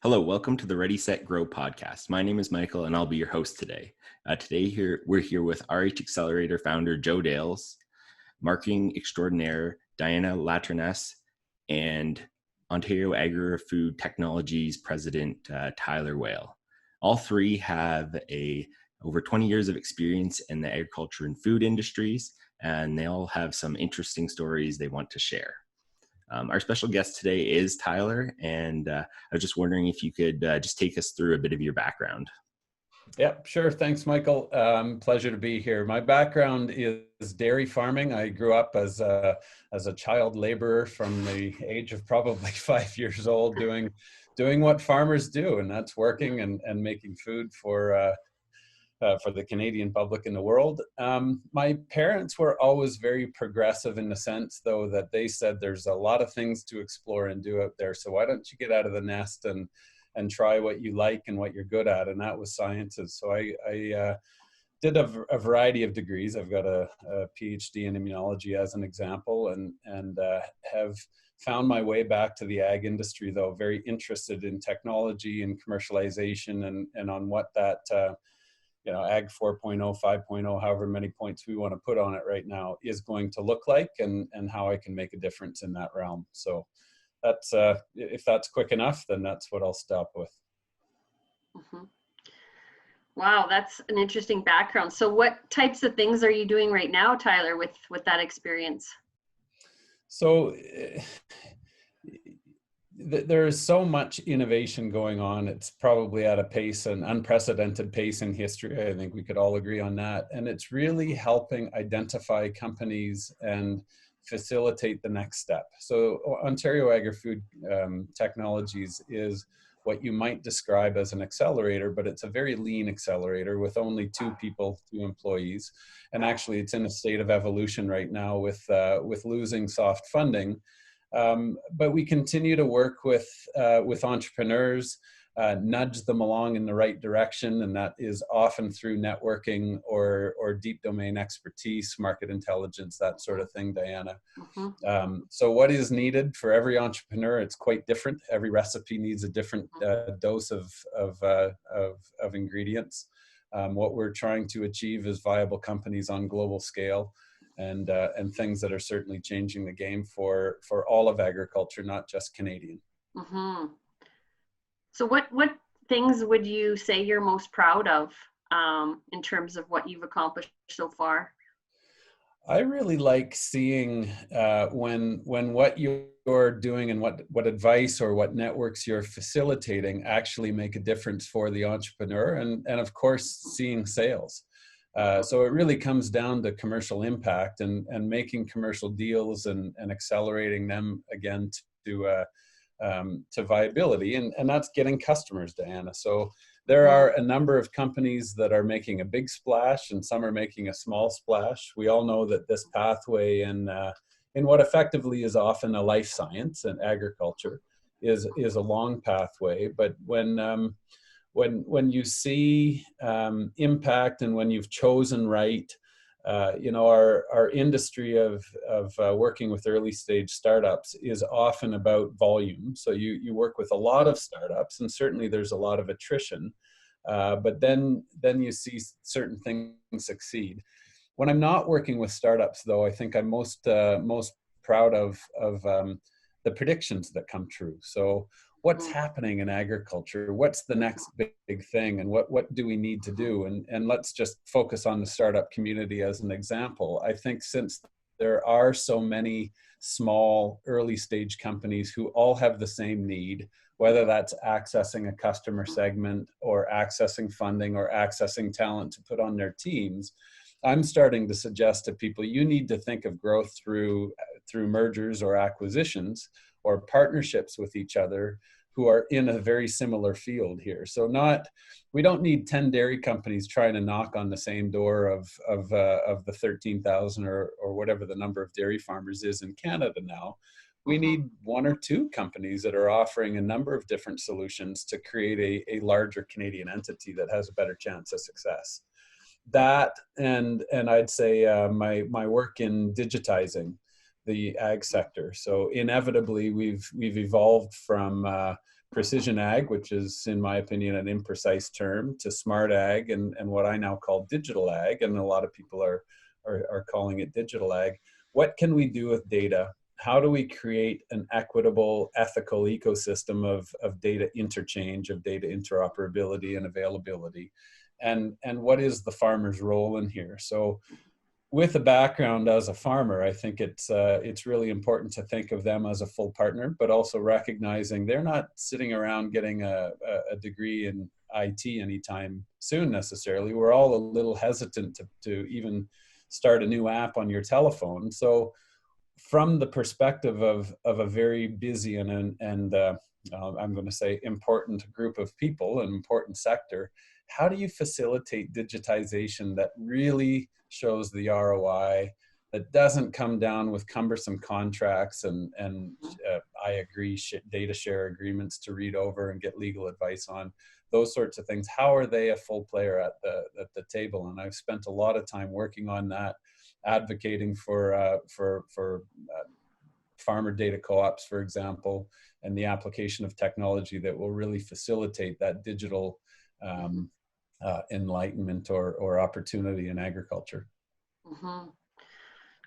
Hello, welcome to the Ready, Set, Grow podcast. My name is Michael, and I'll be your host today. We're here with RH Accelerator founder Joe Dales, marketing extraordinaire Diana Laterness, and Ontario Agri-Food Technologies president Tyler Whale. All three have over 20 years of experience in the agriculture and food industries, and they all have some interesting stories they want to share. Our special guest today is Tyler, and I was just wondering if you could just take us through a bit of your background. Yep, sure. Thanks, Michael. Pleasure to be here. My background is dairy farming. I grew up as a child laborer from the age of probably 5 years old, doing what farmers do, and that's working and making food for the Canadian public in the world. My parents were always very progressive in the sense, though, that they said there's a lot of things to explore and do out there. So why don't you get out of the nest and try what you like and what you're good at? And that was sciences. So I did a variety of degrees. I've got a PhD in immunology as an example, and have found my way back to the ag industry, though very interested in technology and commercialization and on what that Ag 4.0, 5.0, however many points we want to put on it right now, is going to look like, and how I can make a difference in that realm. So that's, if that's quick enough, then that's what I'll stop with. Mm-hmm. Wow, that's an interesting background. So what types of things are you doing right now, Tyler, with that experience? So there is so much innovation going on. It's probably at a pace, an unprecedented pace in history. I think we could all agree on that. And it's really helping identify companies and facilitate the next step. So Ontario Agri-Food Technologies is what you might describe as an accelerator, but it's a very lean accelerator with only 2 people, 2 employees. And actually it's in a state of evolution right now with losing soft funding. But we continue to work with entrepreneurs, nudge them along in the right direction, and that is often through networking or deep domain expertise, market intelligence, that sort of thing, Diana. Mm-hmm. So what is needed for every entrepreneur? It's quite different. Every recipe needs a different dose of ingredients. What we're trying to achieve is viable companies on global scale. And things that are certainly changing the game for all of agriculture, not just Canadian. Mm-hmm. So what things would you say you're most proud of in terms of what you've accomplished so far? I really like seeing when what you're doing and what advice or what networks you're facilitating actually make a difference for the entrepreneur, and of course seeing sales. So it really comes down to commercial impact and making commercial deals and accelerating them again to viability, and that's getting customers, Diana. So there are a number of companies that are making a big splash, and some are making a small splash. We all know that this pathway in what effectively is often a life science and agriculture is a long pathway, but when you see impact and when you've chosen right, our industry of working with early stage startups is often about volume. So you work with a lot of startups, and certainly there's a lot of attrition, but then you see certain things succeed. When I'm not working with startups, though, I think I'm most proud of the predictions that come true. So what's happening in agriculture? What's the next big thing? And what do we need to do? And let's just focus on the startup community as an example. I think since there are so many small early stage companies who all have the same need, whether that's accessing a customer segment or accessing funding or accessing talent to put on their teams, I'm starting to suggest to people, you need to think of growth through mergers or acquisitions or partnerships with each other who are in a very similar field here. So we don't need 10 dairy companies trying to knock on the same door of the 13,000 or whatever the number of dairy farmers is in Canada now. We need 1 or 2 companies that are offering a number of different solutions to create a larger Canadian entity that has a better chance of success. That and I'd say my work in digitizing the ag sector. So inevitably we've evolved from precision ag, which is, in my opinion, an imprecise term, to smart ag and what I now call digital ag, and a lot of people are calling it digital ag. What can we do with data? How do we create an equitable, ethical ecosystem of data interchange, of data interoperability and availability? And what is the farmer's role in here? So with a background as a farmer, I think it's really important to think of them as a full partner, but also recognizing they're not sitting around getting a degree in IT anytime soon necessarily. We're all a little hesitant to even start a new app on your telephone. So from the perspective of a very busy and I'm going to say important group of people, an important sector, how do you facilitate digitization that really shows the ROI, that doesn't come down with cumbersome contracts and I agree data share agreements to read over and get legal advice on, those sorts of things? How are they a full player at the table? And I've spent a lot of time working on that, advocating for farmer data co-ops, for example, and the application of technology that will really facilitate that digital enlightenment or opportunity in agriculture. Mm-hmm.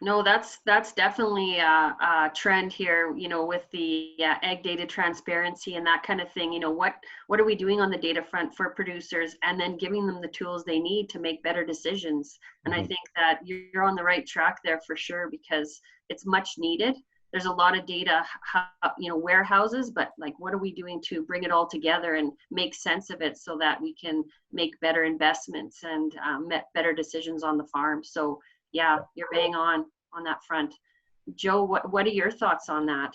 No, that's definitely a trend here, with the ag data transparency and that kind of thing. What are we doing on the data front for producers, and then giving them the tools they need to make better decisions. And I think that you're on the right track there for sure, because it's much needed. There's a lot of data, warehouses, but like, what are we doing to bring it all together and make sense of it so that we can make better investments and better decisions on the farm? So yeah, you're bang on that front. Joe, what are your thoughts on that?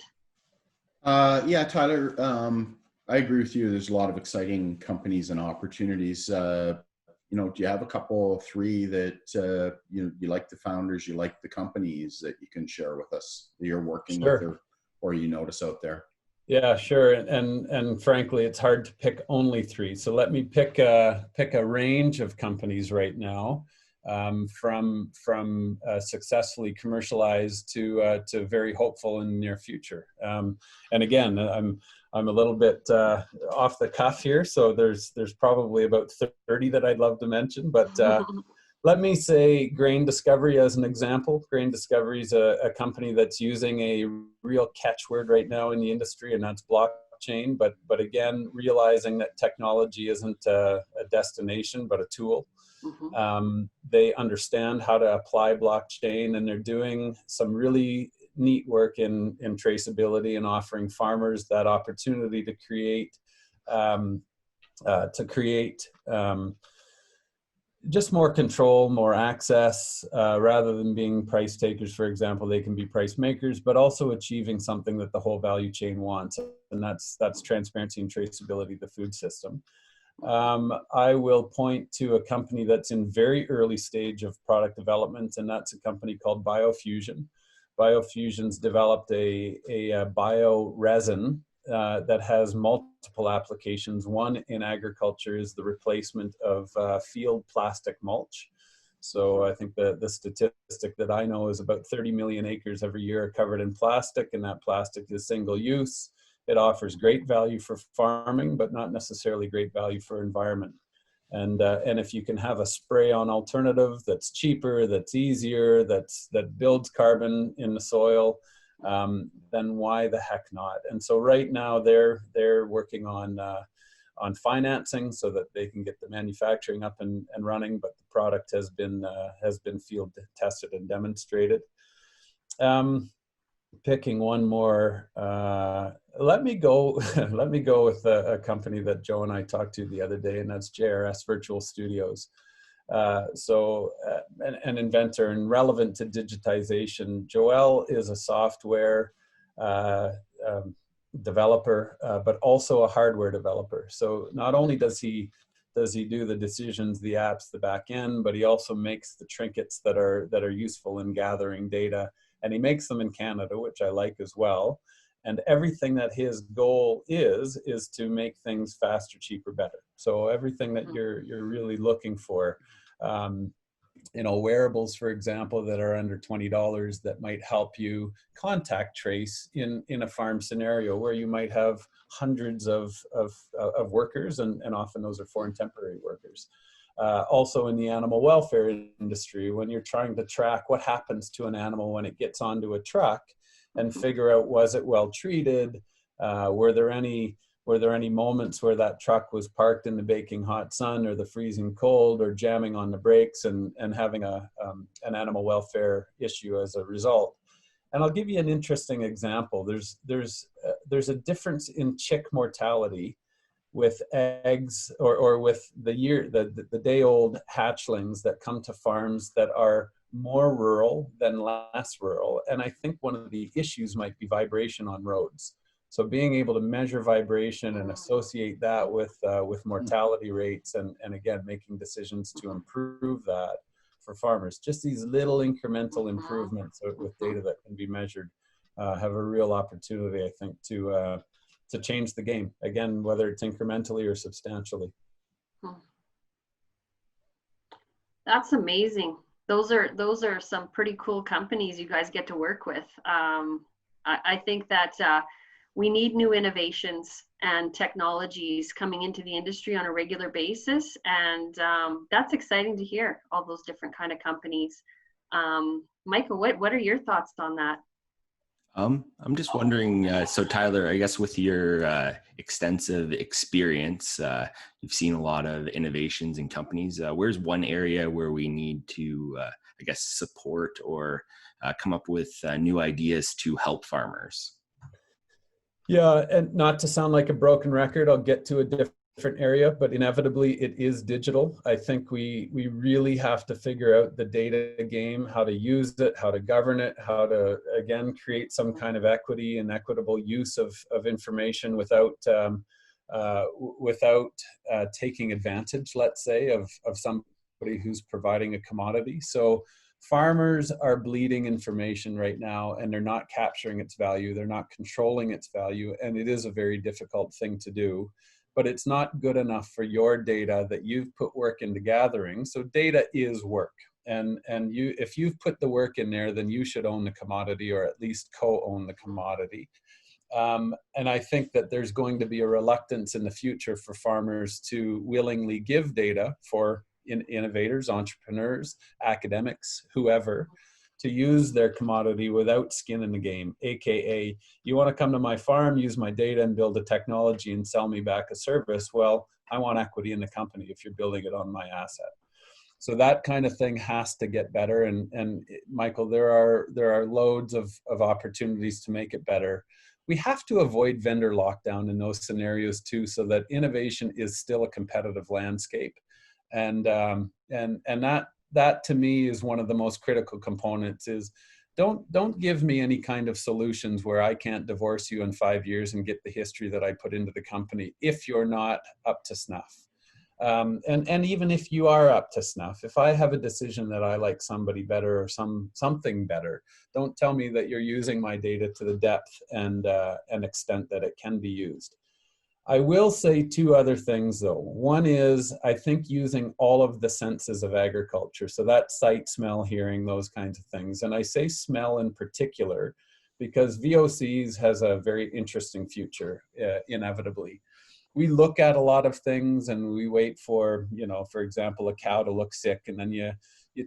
Yeah, Tyler, I agree with you. There's a lot of exciting companies and opportunities. Do you have a couple, three that you like the founders, you like the companies that you can share with us that you're working with or you notice out there? Yeah, sure. And frankly, it's hard to pick only three. So let me pick a range of companies right now, from successfully commercialized to very hopeful in the near future. And again, I'm a little bit off the cuff here, so there's probably about 30 that I'd love to mention, but let me say Grain Discovery as an example. Grain Discovery is a company that's using a real catchword right now in the industry, and that's blockchain. But again, realizing that technology isn't a destination, but a tool. They understand how to apply blockchain, and they're doing some really neat work in traceability and offering farmers that opportunity to create just more control, more access, rather than being price takers, for example. They can be price makers, but also achieving something that the whole value chain wants, and that's transparency and traceability of the food system. I will point to a company that's in very early stage of product development, and that's a company called BioFusion. BioFusion's developed a bio-resin that has multiple applications. One in agriculture is the replacement of field plastic mulch. So I think the statistic that I know is about 30 million acres every year are covered in plastic, and that plastic is single use. It offers great value for farming, but not necessarily great value for environment. And if you can have a spray-on alternative that's cheaper, that's easier, that builds carbon in the soil, then why the heck not? And so right now they're working on financing so that they can get the manufacturing up and running, but the product has been field tested and demonstrated. Picking one more, let me go with a company that Joe and I talked to the other day, and that's JRS Virtual Studios. An inventor and relevant to digitization. Joel is a software developer, but also a hardware developer. So not only does he do the decisions, the apps, the back end, but he also makes the trinkets that are useful in gathering data. And he makes them in Canada, which I like as well. And everything that his goal is to make things faster, cheaper, better. So everything that you're really looking for. wearables, for example, that are under $20 that might help you contact trace in a farm scenario where you might have hundreds of workers, and often those are foreign temporary workers. Also in the animal welfare industry, when you're trying to track what happens to an animal when it gets onto a truck and figure out, was it well treated? Were there any moments where that truck was parked in the baking hot sun or the freezing cold, or jamming on the brakes and having an animal welfare issue as a result? And I'll give you an interesting example. There's a difference in chick mortality with eggs or with the day-old hatchlings that come to farms that are more rural than less rural. And I think one of the issues might be vibration on roads. So being able to measure vibration and associate that with mortality rates, and again, making decisions to improve that for farmers. Just these little incremental improvements with data that can be measured have a real opportunity, I think, to change the game. Again, whether it's incrementally or substantially. That's amazing. Those are some pretty cool companies you guys get to work with. I think that we need new innovations and technologies coming into the industry on a regular basis, and that's exciting to hear, all those different kind of companies. Michael, what are your thoughts on that? I'm just wondering, so Tyler, I guess with your extensive experience, you've seen a lot of innovations in companies. Where's one area where we need to, I guess, support or come up with new ideas to help farmers? Yeah, and not to sound like a broken record, I'll get to a different area, but inevitably it is digital. I think we really have to figure out the data game, how to use it, how to govern it, how to, again, create some kind of equity and equitable use of information without taking advantage, let's say, of somebody who's providing a commodity. So farmers are bleeding information right now, and they're not capturing its value. They're not controlling its value. And it is a very difficult thing to do, but it's not good enough for your data that you've put work into gathering. So data is work. And if you've put the work in there, then you should own the commodity, or at least co-own the commodity. And I think that there's going to be a reluctance in the future for farmers to willingly give data for innovators, entrepreneurs, academics, whoever, to use their commodity without skin in the game. AKA, you want to come to my farm, use my data and build a technology and sell me back a service. Well, I want equity in the company if you're building it on my asset. So that kind of thing has to get better. And Michael, there are loads of opportunities to make it better. We have to avoid vendor lockdown in those scenarios too, so that innovation is still a competitive landscape. And that to me is one of the most critical components. Is don't give me any kind of solutions where I can't divorce you in 5 years and get the history that I put into the company if you're not up to snuff. And even if you are up to snuff, if I have a decision that I like somebody better or something better, don't tell me that you're using my data to the depth and extent that it can be used. I will say two other things though. One is, I think, using all of the senses of agriculture. So that's sight, smell, hearing, those kinds of things. And I say smell in particular because VOCs has a very interesting future, inevitably. We look at a lot of things and we wait for, for example, a cow to look sick, and then you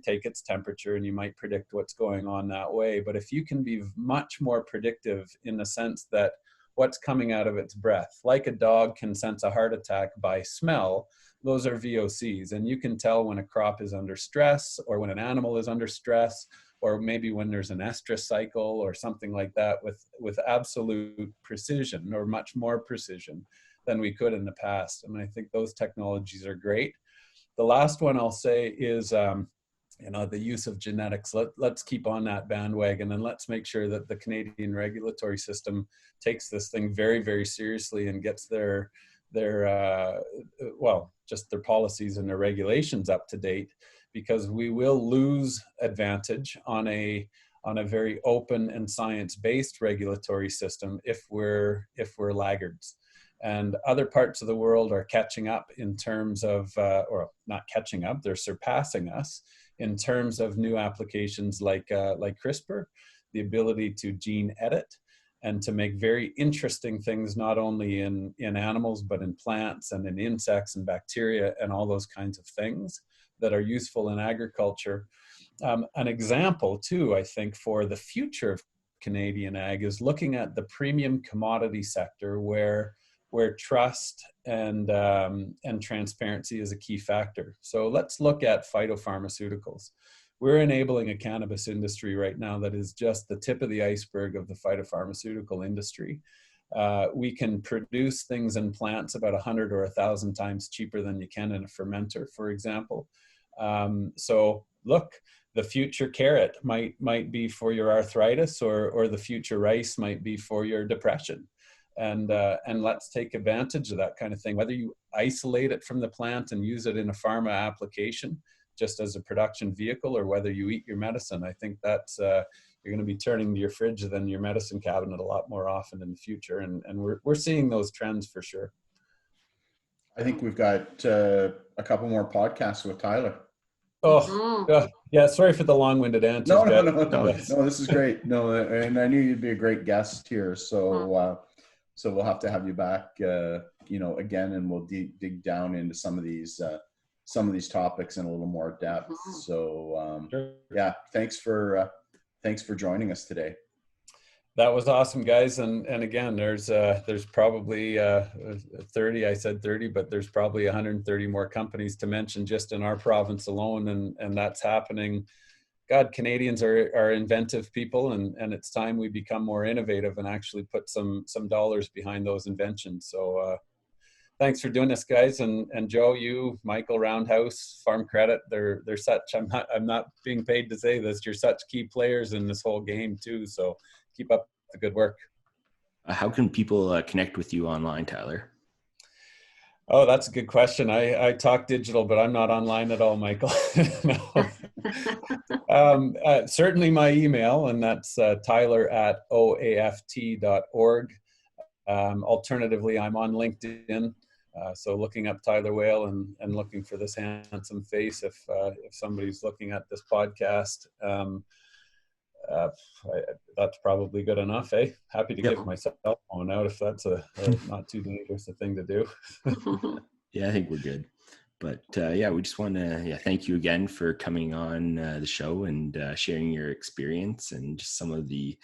take its temperature and you might predict what's going on that way. But if you can be much more predictive in the sense that what's coming out of its breath, like a dog can sense a heart attack by smell, those are VOCs. And you can tell when a crop is under stress, or when an animal is under stress, or maybe when there's an estrus cycle or something like that with absolute precision, or much more precision than we could in the past. And I think those technologies are great. The last one I'll say is the use of genetics. Let's keep on that bandwagon, and let's make sure that the Canadian regulatory system takes this thing very, very seriously and gets their policies and their regulations up to date, because we will lose advantage on a very open and science-based regulatory system if we're laggards. And other parts of the world are catching up in terms of, or not catching up, they're surpassing us in terms of new applications like CRISPR, the ability to gene edit and to make very interesting things, not only in animals, but in plants and in insects and bacteria and all those kinds of things that are useful in agriculture. An example too, I think, for the future of Canadian ag is looking at the premium commodity sector where trust and transparency is a key factor. So let's look at phytopharmaceuticals. We're enabling a cannabis industry right now that is just the tip of the iceberg of the phytopharmaceutical industry. We can produce things in plants about 100 or 1,000 times cheaper than you can in a fermenter, for example. So look, the future carrot might be for your arthritis, or the future rice might be for your depression. And let's take advantage of that kind of thing. Whether you isolate it from the plant and use it in a pharma application, just as a production vehicle, or whether you eat your medicine, I think that's you're going to be turning to your fridge than your medicine cabinet a lot more often in the future, and we're seeing those trends for sure. I think we've got a couple more podcasts with Tyler. Oh, yeah. Sorry for the long-winded answer. No, this is great. No, and I knew you'd be a great guest here, so so we'll have to have you back, again, and we'll dig down into some of these topics in a little more depth. So yeah, thanks for joining us today. That was awesome, guys. And again, there's probably 30, I said 30, but there's probably 130 more companies to mention just in our province alone. And that's happening. God, Canadians are inventive people, and it's time we become more innovative and actually put some dollars behind those inventions. So thanks for doing this, guys. And Joe, you, Michael, Roundhouse, Farm Credit, they're such, I'm not being paid to say this, you're such key players in this whole game too. So keep up the good work. How can people connect with you online, Tyler? Oh, that's a good question. I talk digital, but I'm not online at all, Michael. Certainly my email, and that's tyler@oaft.org. Alternatively, I'm on LinkedIn. So looking up Tyler Whale and looking for this handsome face if somebody's looking at this podcast. That's probably good enough, eh? Happy to give my cell phone out if that's a not too dangerous a thing to do. Yeah, I think we're good. But yeah, we just want to thank you again for coming on the show and sharing your experience and just some of the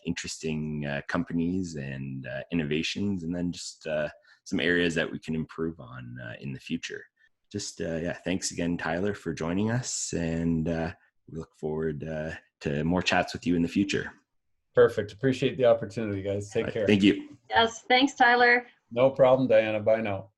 interesting companies and innovations, and then just some areas that we can improve on in the future. Just thanks again, Tyler, for joining us, and we look forward to more chats with you in the future. Perfect. Appreciate the opportunity, guys. Take care. Thank you. Yes. Thanks, Tyler. No problem, Diana. Bye now.